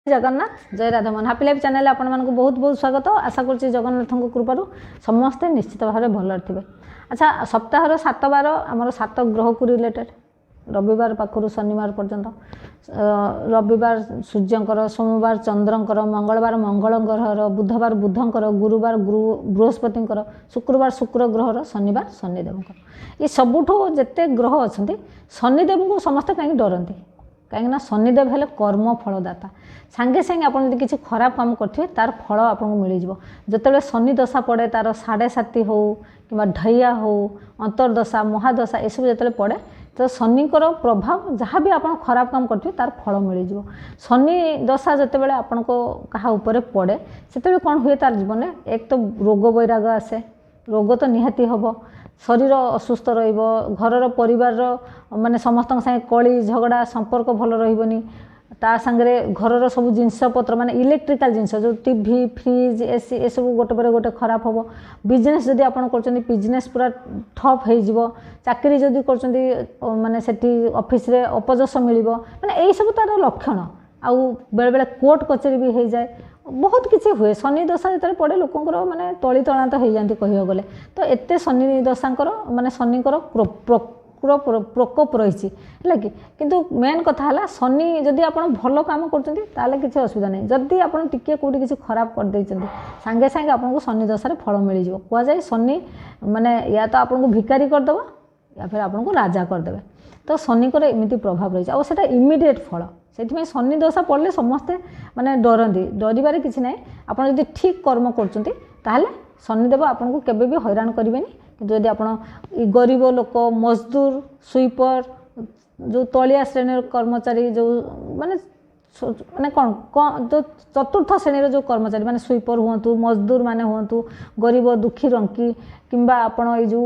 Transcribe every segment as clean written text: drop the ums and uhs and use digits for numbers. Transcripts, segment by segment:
जगन्नाथ जय Radhamohan happy life channel आपण मानक बहुत बहुत स्वागत। आशा कर जगन्नाथ कृपारू समस्ते निश्चित भाव में भल थे। अच्छा सप्ताहर 7 बार आमर 7 ग्रह को रिलेटेड रविवार पाखर शनिवार पर्यंत रविवार सूर्यंकर, सोमवार चंद्रंकर, मंगलवार मंगल ग्रहर, बुधवार बुधंकर, गुरुवार बृहस्पतिंकर, शुक्रवार शुक्र ग्रहर, शनिवार शनिदेवंकर। ये सबुठो जिते ग्रह अच्छा शनिदेव को समस्ते कहीं डरती कहीं शनिदेव हेले कर्म फलदाता। सांगे सांगे आप किसी खराब काम करेंगे तार फल आपको मिल जिते शनि दशा पड़े तार 7.5 हो कि ढैया हो अंतर्दशा महादशा ये सब जो पड़े तो शनिकर प्रभाव जहाँ भी आप खराब काम करेंगे तार फल मिल शनि दशा जिते आपण को क्या पड़े से कौन हुए तार जीवन में एक तो रोग वैराग आसे रोग तो निहाती हम शरीर असुस्थ रर परिवार माने समस्त संगे कली झगड़ा संपर्क भल रही ता सांगे घर सब जिनपतर माने इलेक्ट्रिकल जिनस जो टीवी फ्रिज एसी ये सब गोटे पर गोटे खराब हम। बिजनेस जदि आप बिजनेस पूरा ठप हो चाकरी जदि कर माने सेठी ऑफिस रे अपजस मिल माने यही सब तार लक्षण आउ बेले बेले कोर्ट कचेरी भी हो जाए बहुत किसी हुए। शनि दशा जो पड़े लोकंर माने तली तलांत हो जाती कह गले तो एते शनि दशांकर माने शनिकर प्रकोप रही है कि किंतु मेन कथा है शनि जदि आप भल काम कर किसी असुविधा नहीं जदि आप टिके कौटी किसी खराब कर देते सांगे सांगे आपको शनि दशार फल मिल जाए शनि माने या तो आपको भिकारी करदेव या फिर आपको राजा करदे तो शनिकर एमती प्रभाव रही है और इमिडिएट फल से शनि दशा पड़े समस्ते माने डरती डरबार किसी ना आप ठीक कर्म कर शनिदेव आपको केवे भी हैरान करेंगे। किंतु यदि आप गरीब लोक मजदूर स्वीपर जो तलिया श्रेणी कर्मचारी जो माने माने कौन जो चतुर्थ श्रेणी जो कर्मचारी माने स्वीपर हुंतु मजदूर माने हुंतु गरीब दुखी रंकी किंबा आपण ये जो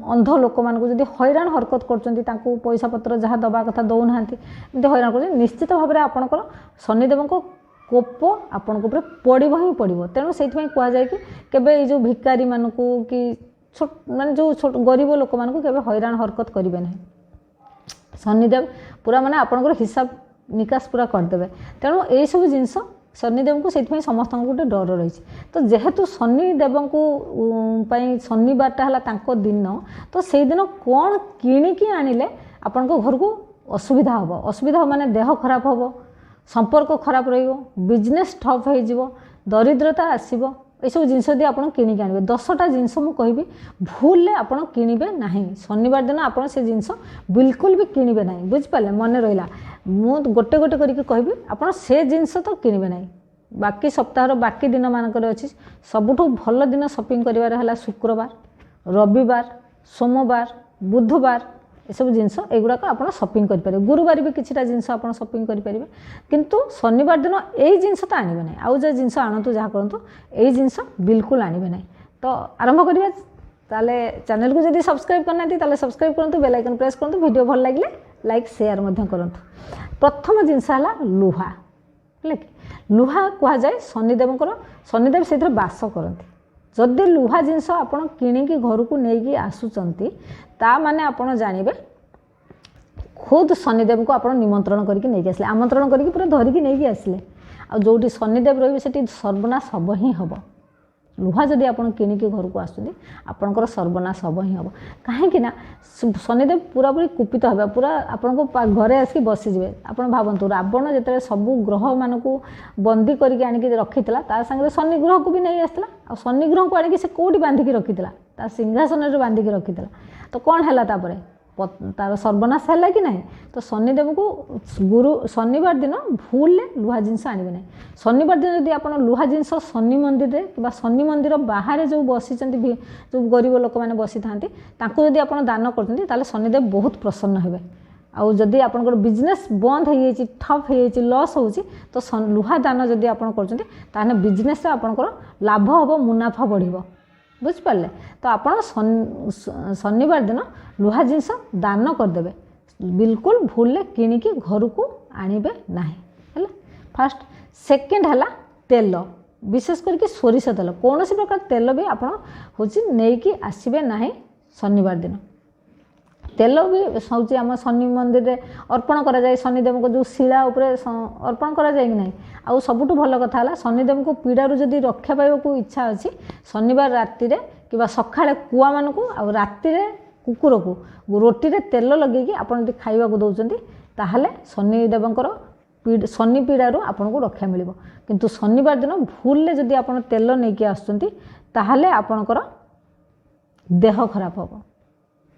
अंध लोक मान को जदि हैरान हरकत कर पैसा पत्र जहाँ दबा कथा दौना एमती हैरान कर निश्चित भाव में आपणकर शनिदेव को कोप आपण को पड़ो ही पड़ो। तेणु से कहुए कि केबे जो भिकारी मान को कि माने जो गरीब लोक मान को केबे हैरान हरकत करेंगे ना शनिदेव पूरा माने आपणकर हिसाब निकास पूरा करदे। तेणु यही सब जिनस शनिदेव को से समस्त गोटे डर रही तो जेहेतु शनिदेव को शनिवारटा है दिन तो से दिन कौन किणिकी आनिले आपण घर को असुविधा हम असुविधा माने देह खराब हम संपर्क खराब बिजनेस ठप हो दरिद्रता आसब यू जिनस यदि आप किणिक आने 10टा जिनस मुझे भूल आप किणवे ना शनिवार दिन आप से जिनस बिल्कुल भी किणवे ना बुझिपारे मन रहा मु गोटे गोटे करके कहबी आप से जिनस तो किणवे ना। बाकी सप्ताह बाकी दिन मानक अच्छी सबुठ भल दिन शॉपिंग कर शुक्रवार रविवार सोमवार बुधवार ये सब जिनस एगुड़ाक आप शॉपिंग करेंगे गुरुवार भी किसी जिनस आप शॉपिंग करेंगे किंतु शनिवार दिन यही जिनस तो आने ना आउ जो जिनस आणतु जहाँ करूँ यही जिनस बिल्कुल आने ना। तो आरंभ करिए ताले चैनल को जब सब्सक्राइब करना सब्सक्राइब करूँ बेल आइकन प्रेस करूँ वीडियो भल लगे लाइक शेयर करूँ। प्रथम जिनस है लुहा है कि लुहा कहुए शनिदेव से बास करती जदि लुहा जिनस आप किणिकी घर को लेकिन आसुचंती ता माने आपण जानिबे खुद शनिदेव को आप निमंत्रण करके नहीं आसले आमंत्रण करके पूरा धरिकी नहीं आसले आ जोटी शनिदेव रही से सर्वनाश हम ही हम लुहा जदि आप किणिकी घर को आसपणकर सर्वनाश हम ही हम कहीं शनिदेव पूरा पूरी कुपित हे पूरा आपण घरे आसिक बसीजे। आप भावतु रावण जिते सबू ग्रह मान को बंदी करके आणिक रखीला तांगे शनि ग्रह को भी नहीं आसला आ शनि ग्रह को आणिक से कौटी बांधिकी रखीला सिंहासन बांधिकी रखीला तो कौन है तार सर्वनाश है कि नहीं। तो शनिदेव को शनिवार दिन भूल लुहा जिनस आने ना। शनिवार दिन जब आप लुहा जिनस शनि मंदिर कि शनि मंदिर बाहर जो बसी जो गरीब लोक मैंने बसी था जब आप दान कर शनिदेव बहुत प्रसन्न हे। आउ जदि आप बिजनेस बंद हो ठप हो लॉस हो तो लुहा दान जदि आप कर बिजनेस आपंकर लाभ हम मुनाफा बढ़ बुझिपारे। तो आप शनिवार दिन लुहा जिनस दान करदे बिल्कुल भूल किणिकी घर को आणवे ना। फास्ट सेकेंड है तेल विशेष करके सोरिष तेल कौन प्रकार तेल भी आप हूँ नहीं आसबे ना शनिवार दिन। तेल भी हूँ आम शनि मंदिर में अर्पण करा जाए शनिदेव को जो शिला उपरे अर्पण करा जाए कि नहीं आउ सबुठ भल कथा है शनिदेव को पीड़ारू जदि रक्षा पाइबा को इच्छा अच्छी शनिवार राति कि सकाଳେ कुआ मान को आ राति कुकुर को रोटी रे तेल लगे आपड़ खाइबा को दौरान ताहले शनिदेवंकर शनि पीड़ारू आपन को रक्षा मिल किंतु शनिवार दिन भूल जदि आप तेल नहीं आसुँच ताहले आपणकर देह खराब हम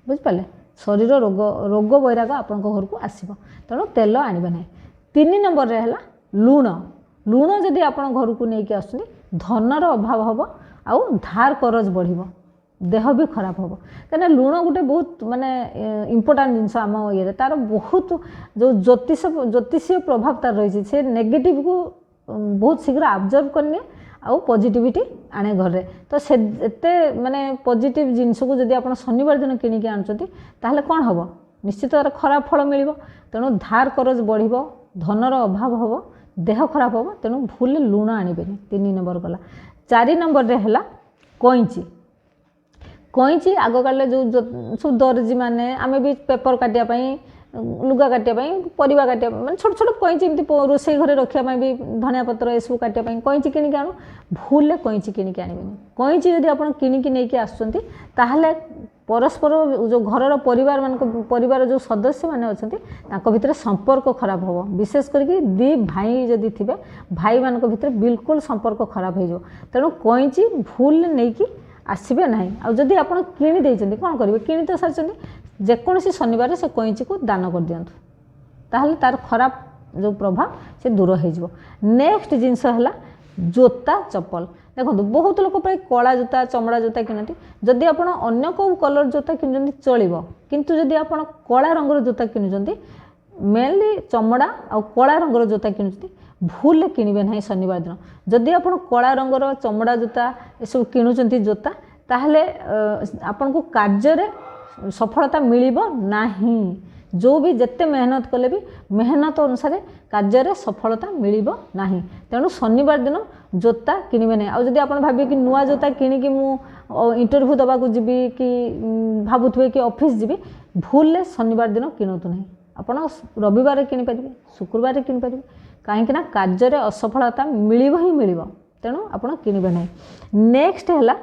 बुझिपारे शरीर रोग रोग वैराग आपण घर को आसब तेणु तेल आनबे ना 3 नंबर रे है लुण लुण जदि आप घर को लेकिन आसुँच धनर अभाव हम आउ धार करज बढ़ देह भी खराब हम कहीं लुण गोटे बहुत माने इम्पोर्टाट जिनस आम ये तार बहुत जो ज्योतिषीय प्रभाव तार रही से नेगेटिव को बहुत शीघ्र आब्जर्व करने आउ पॉजिटिविटी आने घर में तो से एते माने पॉजिटिव जिनस को जदि आप शनिवार दिन किणिक आनुंट ताहले कौन हम निश्चित खराब फल मिल तेणु धार करज बढ़ धनर अभाव हम देह खराब हम तेणु भूल लुण आनबेनि 3 नंबर गला 4 नंबर रे है कईची कईची आग काल जो सब दर्जी मैंने आम भी पेपर काटापी लुगा काटापी परिवा काटा मैं छोट छोट कईची एमती रोसे घरे रखापी भी धनिया पत्र ये सब काटापी कईची किणिक आणु भूल कईची किणिक आनबेनि कईची जदि आप किणिक नहीं आसुँच ताहले परस्पर जो घर परिवार मान परिवार जो सदस्य मैंने अच्छा भितर संपर्क खराब हम विशेष करके दी भाई जदि थे भाई मान भितर बिल्कुल संपर्क खराब हो तेणु कईची भूल नहीं आसबे ना आदि आप किणी कौन करेंगे किणी तो सारी जेकोसी शनिवार से कईची को दान कर दिंतु ताहले तार खराब जो प्रभाव से दूर हो नेक्स्ट जिनस है जोता चप्पल देखो बहुत लोग प्राय कला जोता चमड़ा जोता किणती जदि आप अन्य कौ कलर जोता कि चलो किंतु जदि आप कला रंगर जोता कि मेनली चमड़ा आ कला रंगर जोता कि भूल किणवे ना शनिवार दिन जदि आप कला रंगर चमड़ा जोता ये सब किणुंट जोता ताहले आपन को कार्य सफलता मिलिबो नाही जो भी जिते मेहनत कले भी मेहनत अनुसार कार्य सफलता मिलिबो नाही तेणु शनिवार दिन जोता किणवे ना आ जदि आप भावे कि नुआ जोता किणिकी मु इंटरव्यू दबा को जीवी कि भावुवे कि ऑफिस जीवी भूल शनिवार दिन किणतु ना आप रविवार किनीपारे शुक्रवार किनीपारे कहीं कार्य असफलता मिल ही मिल तेणु आप किणवे ना नेक्स्ट है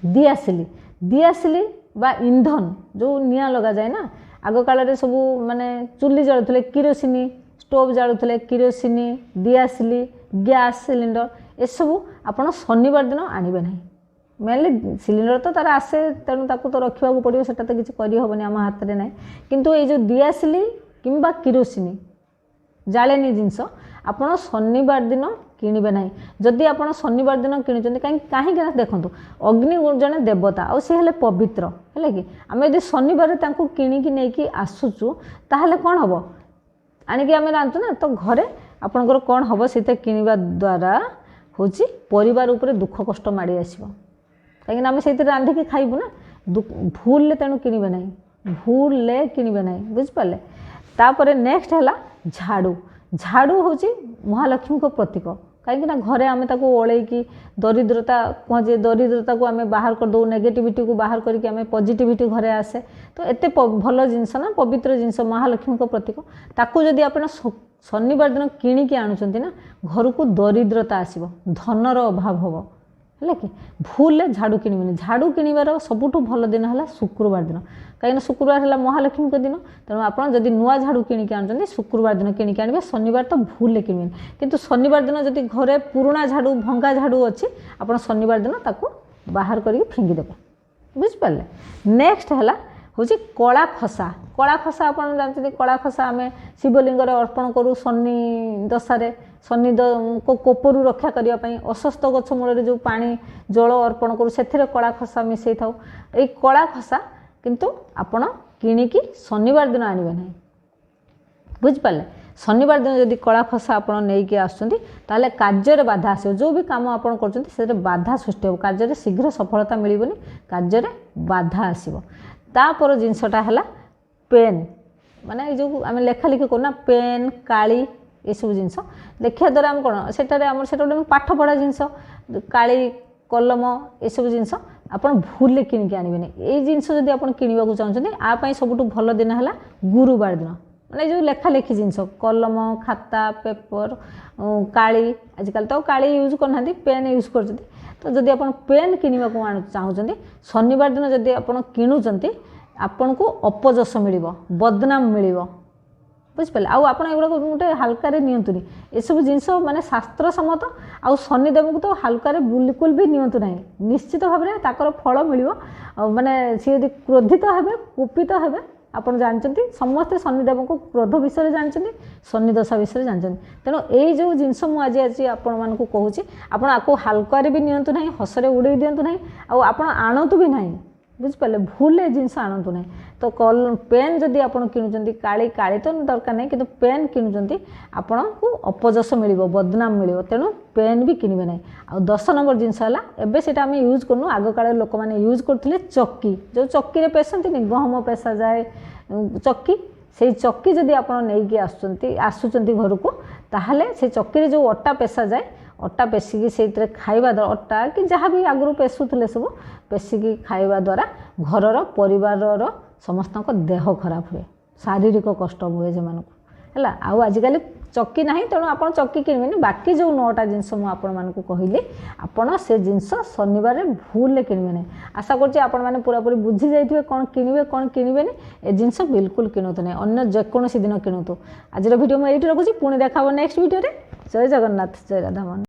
दिआसिली दिआसिली बा इंधन जो निया लगा जाए ना आग काल सब माने चुली जालुले किरोसिनी स्टोव जालुले किरोसिनी दिआसिली गैस सिलिंडर ये सब आप शनिवार दिन आनबे ना मेनली सिलिंडर तो तार आसे तेणु ताकू तो रखा पड़ो से तो किसी करहबनी आम हाथ में ना किंतु ये जो दिआसिली किंबा किरोसिनी जालेनी जिनस आप शनिवार दिन किणवे ना जदि आप शनिवार दिन किणुंट कहीं देखो अग्नि जड़े देवता आ सी हेले पवित्र है कि आम यदि शनिवार किणिकी नहीं आसुचु ताहले कौन हम आणिकी आम रांधु ना तो घरे आपंकर कौन हम से किणवा द्वारा हूँ परिवार उपर दुख कष्ट माड़ी आसो कहीं आम से रांधिकी खाइबु ना भूल तेणु किणवे ना भूल किणवे ना बुझिपारे तापर नेक्स्ट है झाड़ू झाड़ू हूँ महालक्ष्मी को प्रतीक कहीं घरे आम ओलैकी दरिद्रता कहे दरिद्रता को आम बाहर कर दो नेगेटिविटी को बाहर करके आम पॉजिटिविटी घरे आसे तो एते भल जिनस ना पवित्र जिनस महालक्ष्मी को प्रतीक ताकू जदि आप शनिवार दिन किणिकी आणुंट ना घर को दरिद्रता आसब धनर अभाव हम है कि भूल झाड़ू किणवे झाड़ू किणवार सबुठ भल दिन है शुक्रवार दिन कहीं शुक्रवार है महालक्ष्मी दिन तेणु आप जब नुआ झाड़ू किणिकी आनुंट शुक्रवार दिन किणिकी आने शनिवार तो भूल किणवे किंतु शनिवार दिन जब घरे पुराणा झाड़ू भंगा झाड़ू अच्छी आप शनिवार दिन ताकू बाहर करके फिंगिदेवे बुझिपारे नेक्स्ट है हूँ कला खसा आप जानते कला खसा आम शिवलिंग अर्पण करूँ शनि दशा शनि को कोपरू रक्षा करने अस्वस्थ गछ मूल जो पानी जल अर्पण करूँ से कला खसा मिसई था ये कला खसा किंतु आपण किणिकी शनिवार दिन आनबे ना बुझिपारे शनिवार दिन जदि कला खसा आप नहीं आसुँच कार्य बाधा आस जो भी कम आप बाधा सृष्टि हो कार्य शीघ्र सफलता मिलबनी कार्य बाधा आसो तापर जिनसटा है पेन माने जो आम लेखा लिखि करूना पेन काली ये सब जिनस देखा द्वारा आम कौन से पाठ पढ़ा जिनस काली कलम ये सब जिनस ଆପଣ ଭୁଲରେ କିଣିକି ଆଣିବେନି। ଏଇ ଜିନିଷ ଯଦି ଆପଣ କିଣିବାକୁ ଚାହୁଁଛନ୍ତି ଆ ପାଇଁ ସବୁଠୁ ଭଲ ଦିନ ହେଲା ଗୁରୁବାର ଦିନ। ମାନେ ଯେଉଁ ଲେଖାଲେଖି ଜିନିଷ କଲମ ଖାତା ପେପର କାଳି, ଆଜିକାଲି ତ କାଳି ୟୁଜ୍ କରୁନାହାନ୍ତି, ପେନ୍ ୟୁଜ୍ କରୁଛନ୍ତି। ତ ଯଦି ଆପଣ ପେନ୍ କିଣିବାକୁ ଚାହୁଁଛନ୍ତି ଶନିବାର ଦିନ ଯଦି ଆପଣ କିଣୁଛନ୍ତି ଆପଣଙ୍କୁ ଅପଯଶ ମିଳିବ, ବଦନାମ ମିଳିବ, ବୁଝିପାରିଲେ। ଆଉ ଆପଣ ଏଗୁଡ଼ାକ ଗୋଟେ ହାଲକାରେ ନିଅନ୍ତୁନି। ଏସବୁ ଜିନିଷ ମାନେ ଶାସ୍ତ୍ରସମ୍ମତ। ଆଉ ଶନିଦେବଙ୍କୁ ତ ହାଲକାରେ ବିଲକୁଲ ବି ନିଅନ୍ତୁ ନାହିଁ। ନିଶ୍ଚିତ ଭାବରେ ତାଙ୍କର ଫଳ ମିଳିବ। ମାନେ ସିଏ ଯଦି କ୍ରୋଧିତ ହେବେ କୁପିତ ହେବେ, ଆପଣ ଜାଣିଛନ୍ତି ସମସ୍ତେ ଶନିଦେବଙ୍କୁ କ୍ରୋଧ ବିଷୟରେ ଜାଣିଛନ୍ତି, ଶନିଦଶା ବିଷୟରେ ଜାଣିଛନ୍ତି। ତେଣୁ ଏଇ ଯେଉଁ ଜିନିଷ ମୁଁ ଆଜି ଆପଣମାନଙ୍କୁ କହୁଛି ଆପଣ ଆକୁ ହାଲକାରେ ବି ନିଅନ୍ତୁ ନାହିଁ, ହସରେ ଉଡ଼େଇ ଦିଅନ୍ତୁ ନାହିଁ, ଆଉ ଆପଣ ଆଣନ୍ତୁ ବି ନାହିଁ, ବୁଝିପାରିଲେ। ଭୁଲ ଏ ଜିନିଷ ଆଣନ୍ତୁ ନାହିଁ। ତ ପେନ୍ ଯଦି ଆପଣ କିଣୁଛନ୍ତି କାଳି ତ ଦରକାର ନାହିଁ, କିନ୍ତୁ ପେନ୍ କିଣୁଛନ୍ତି ଆପଣଙ୍କୁ ଅପଯଶ ମିଳିବ, ବଦନାମ ମିଳିବ। ତେଣୁ ପେନ୍ ବି କିଣିବେ ନାହିଁ। ଆଉ 10 ନମ୍ବର ଜିନିଷ ହେଲା, ଏବେ ସେଇଟା ଆମେ ୟୁଜ୍ କରୁନୁ, ଆଗକାଳରେ ଲୋକମାନେ ୟୁଜ୍ କରୁଥିଲେ ଚକି। ଯେଉଁ ଚକିରେ ପେଶନ୍ତିନି, ଗହମ ପେଶାଯାଏ ଚକି, ସେଇ ଚକି ଯଦି ଆପଣ ନେଇକି ଆସୁଛନ୍ତି ଘରକୁ, ତାହେଲେ ସେ ଚକିରେ ଯେଉଁ ଅଟା ପେଶାଯାଏ, ଅଟା ପେଶିକି ସେଇଥିରେ ଖାଇବା ଦ୍ୱାରା, ଅଟା କି ଯାହା ବି ଆଗରୁ ପେଶୁଥିଲେ ସବୁ ପେଶିକି ଖାଇବା ଦ୍ୱାରା ଘରର ପରିବାରର ସମସ୍ତଙ୍କ ଦେହ ଖରାପ ହୁଏ, ଶାରୀରିକ କଷ୍ଟ ହୁଏ ସେମାନଙ୍କୁ, ହେଲା। ଆଉ ଆଜିକାଲି ଚକି ନାହିଁ, ତେଣୁ ଆପଣ ଚକି କିଣିବେନି। ବାକି ଯେଉଁ 9ଟା ଜିନିଷ ମୁଁ ଆପଣମାନଙ୍କୁ କହିଲି, ଆପଣ ସେ ଜିନିଷ ଶନିବାରରେ ଭୁଲରେ କିଣିବେ ନାହିଁ। ଆଶା କରୁଛି ଆପଣମାନେ ପୁରାପୁରି ବୁଝି ଯାଇଥିବେ କ'ଣ କିଣିବେ କ'ଣ କିଣିବେନି। ଏ ଜିନିଷ ବିଲକୁଲ କିଣନ୍ତୁ ନାହିଁ, ଅନ୍ୟ ଯେକୌଣସି ଦିନ କିଣନ୍ତୁ। ଆଜିର ଭିଡ଼ିଓ ମୁଁ ଏଇଠି ରଖୁଛି, ପୁଣି ଦେଖା ହେବ ନେକ୍ସଟ ଭିଡ଼ିଓରେ। ଜୟ ଜଗନ୍ନାଥ, ଜୟ ରାଧାମୋହନ।